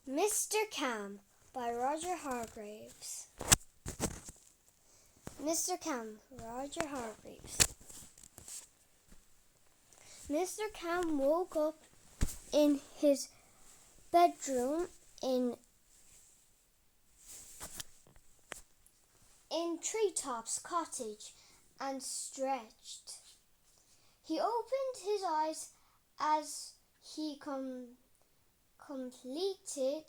Mr. Clam by Roger Hargreaves. Mr. Clam, Roger Hargreaves. Mr. Clam woke up in his bedroom in Treetop's cottage and stretched. He opened his eyes as he completed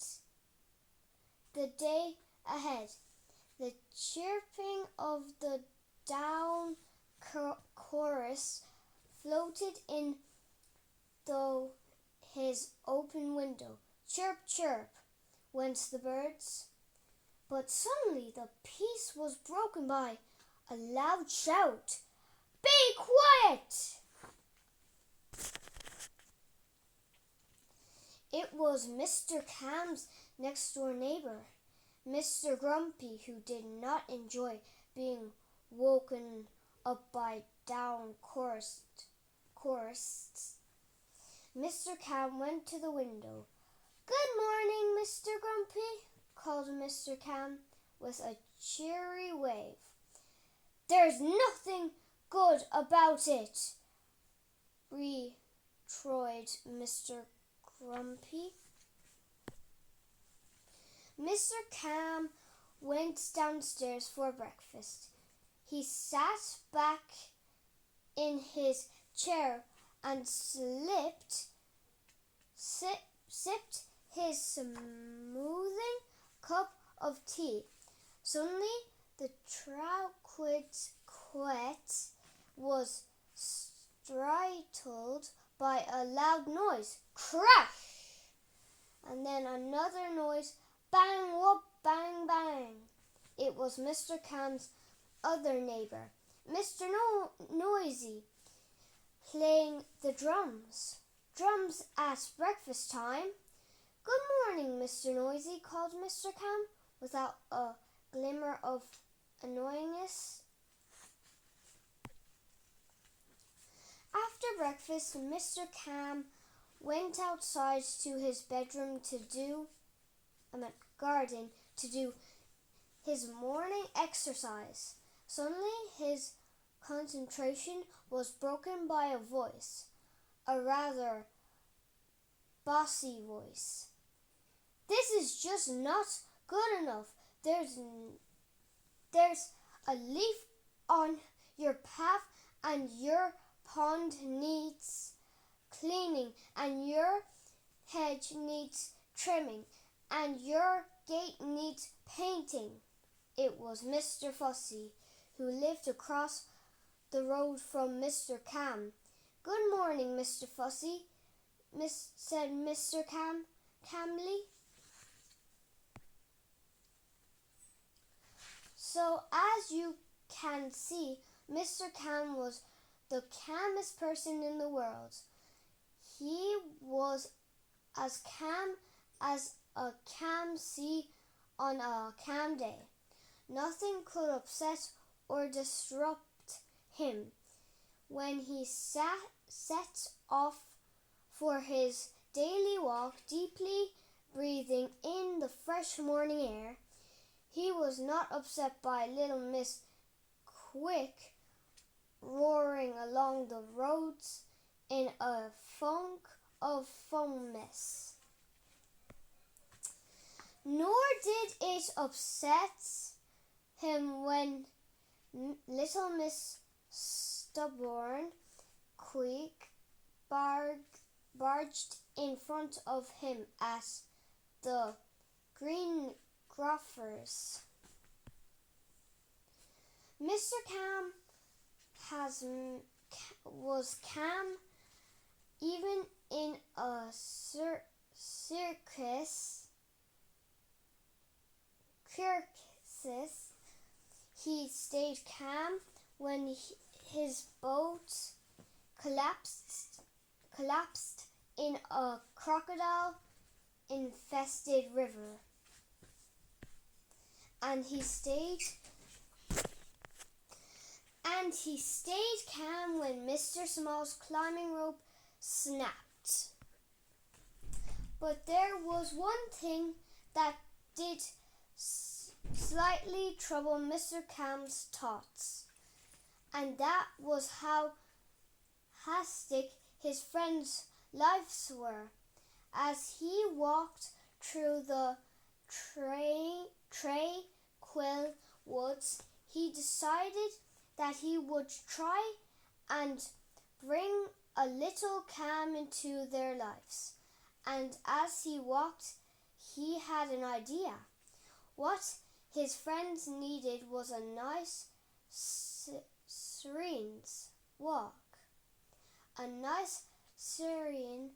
the day ahead. The chirping of the down chorus floated in through his open window. Chirp, chirp, went the birds. But suddenly the peace was broken by a loud shout. "Be quiet!" It was Mr. Cam's next-door neighbor, Mr. Grumpy, who did not enjoy being woken up by down chorus. Mr. Clam went to the window. "Good morning, Mr. Grumpy," called Mr. Clam with a cheery wave. "There's nothing good about it," retorted Mr. Grumpy. Mr. Clam went downstairs for breakfast. He sat back in his chair and sipped his smoothing cup of tea. Suddenly, the quet was startled by a loud noise. Crash! And then another noise. Bang, whoop, bang, bang. It was Mr. Cam's other neighbor, Mr. Noisy, playing the drums. Drums at breakfast time. "Good morning, Mr. Noisy," called Mr. Clam without a glimmer of annoyingness. After breakfast, Mr. Clam went outside to his garden to do his morning exercise. Suddenly his concentration was broken by a voice, a rather bossy voice. "This is just not good enough. There's a leaf on your path, and your pond needs cleaning, and your hedge needs trimming, and your gate needs painting." It was Mr. Fussy, who lived across the road from Mr. Clam. "Good morning, Mr. Fussy," said Mr. Clam calmly. So, as you can see, Mr. Clam was the calmest person in the world. He was as calm as a calm sea on a calm day. Nothing could upset or disrupt him. When he set off for his daily walk, deeply breathing in the fresh morning air, he was not upset by little Miss Quick roaring along the roads in a funk of foamness. Nor did it upset him when little Miss Stubborn Quick barged in front of him at the green grocers. Mr. Clam was calm even in a circus. He stayed calm when his boat collapsed in a crocodile-infested river. And he stayed calm when Mr. Small's climbing rope snapped. But there was one thing that did slightly trouble Mr. Cam's thoughts, and that was how hastic his friends' lives were. As he walked through the tranquil woods, he decided that he would try and bring a little calm into their lives. And as he walked, he had an idea. What his friends needed was a nice, serene walk. A nice, serene,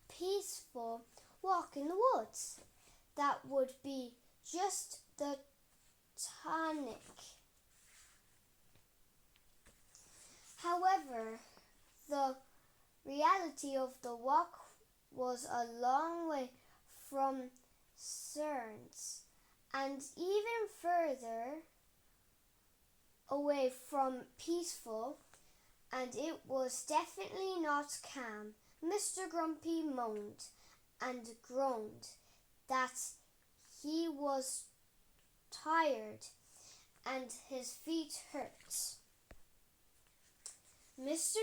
peaceful walk in the woods. That would be just the tonic. However, the reality of the walk was a long way from Cerns, and even further away from peaceful, and it was definitely not calm. Mr. Grumpy moaned and groaned that he was tired and his feet hurt. Mr.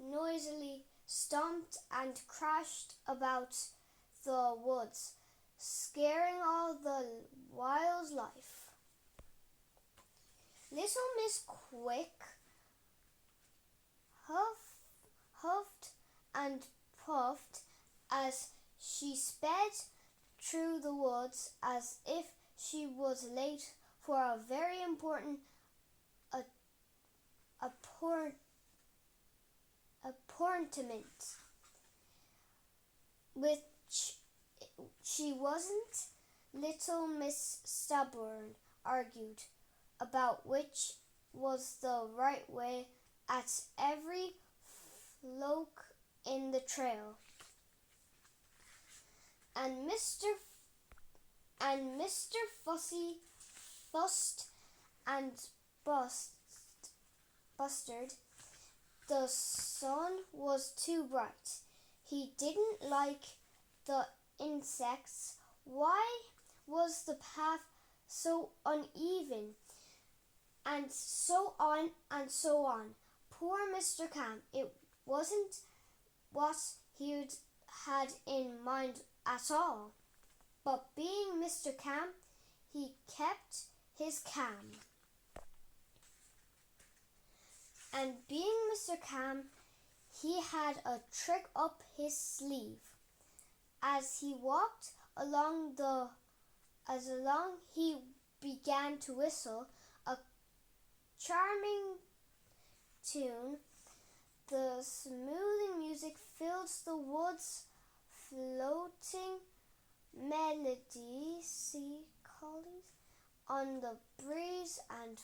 Noisily stomped and crashed about the woods, scaring all the wildlife. Little Miss Quick huffed and puffed as she sped through the woods as if she was late for a very important appointment, which she wasn't. Little Miss Stubborn argued about which was the right way at every fork in the trail. And Mr. Fussy fussed and busted. The sun was too bright. He didn't like the insects. Why was the path so uneven? And so on and so on. Poor Mr. Clam. It wasn't what he'd had in mind at all. But being Mr. Clam, he kept his calm. And being Mr. Clam, he had a trick up his sleeve. As he walked along, he began to whistle a charming tune. The smoothing music fills the woods, floating melodies on the breeze and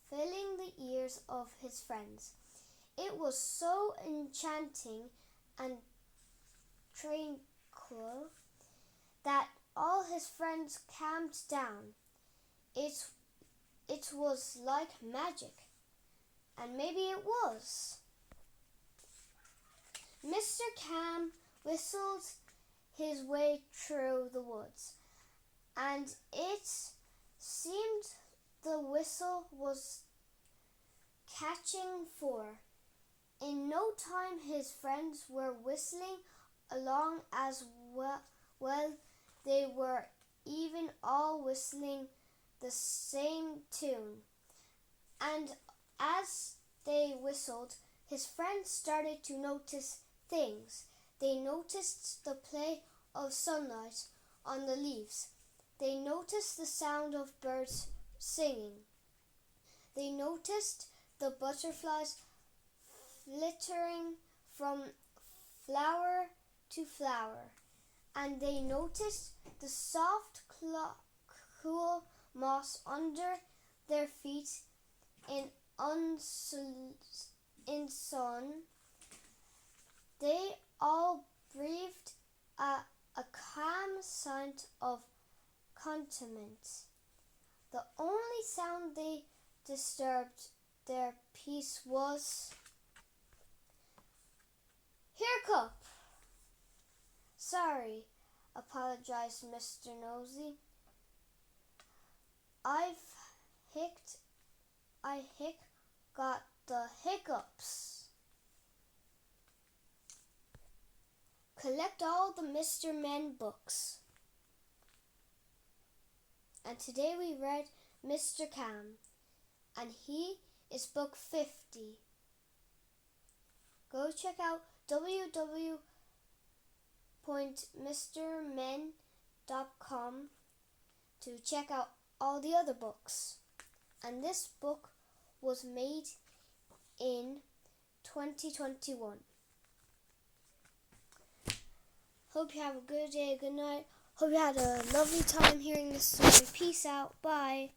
filling the ears of his friends. It was so enchanting and tranquil that all his friends calmed down. It was like magic, and maybe it was. Mr. Clam whistled his way through the woods, and it seemed the whistle was catching fire. In no time his friends were whistling along as well. They were even all whistling the same tune. And as they whistled, his friends started to notice things. They noticed the play of sunlight on the leaves. They noticed the sound of birds singing. They noticed the butterflies flittering from flower to flower. And they noticed the soft, cool moss under their feet in sun. They all breathed a calm scent of contentment. The only sound they disturbed their peace was hiccup. Sorry, apologized Mr. Nosy. I got the hiccups. Collect all the Mr. Men books. And today we read Mr. Clam, and he is book 50. Go check out www.mrmen.com to check out all the other books. And this book was made in 2021. Hope you have a good day, good night. Hope you had a lovely time hearing this story. Peace out. Bye.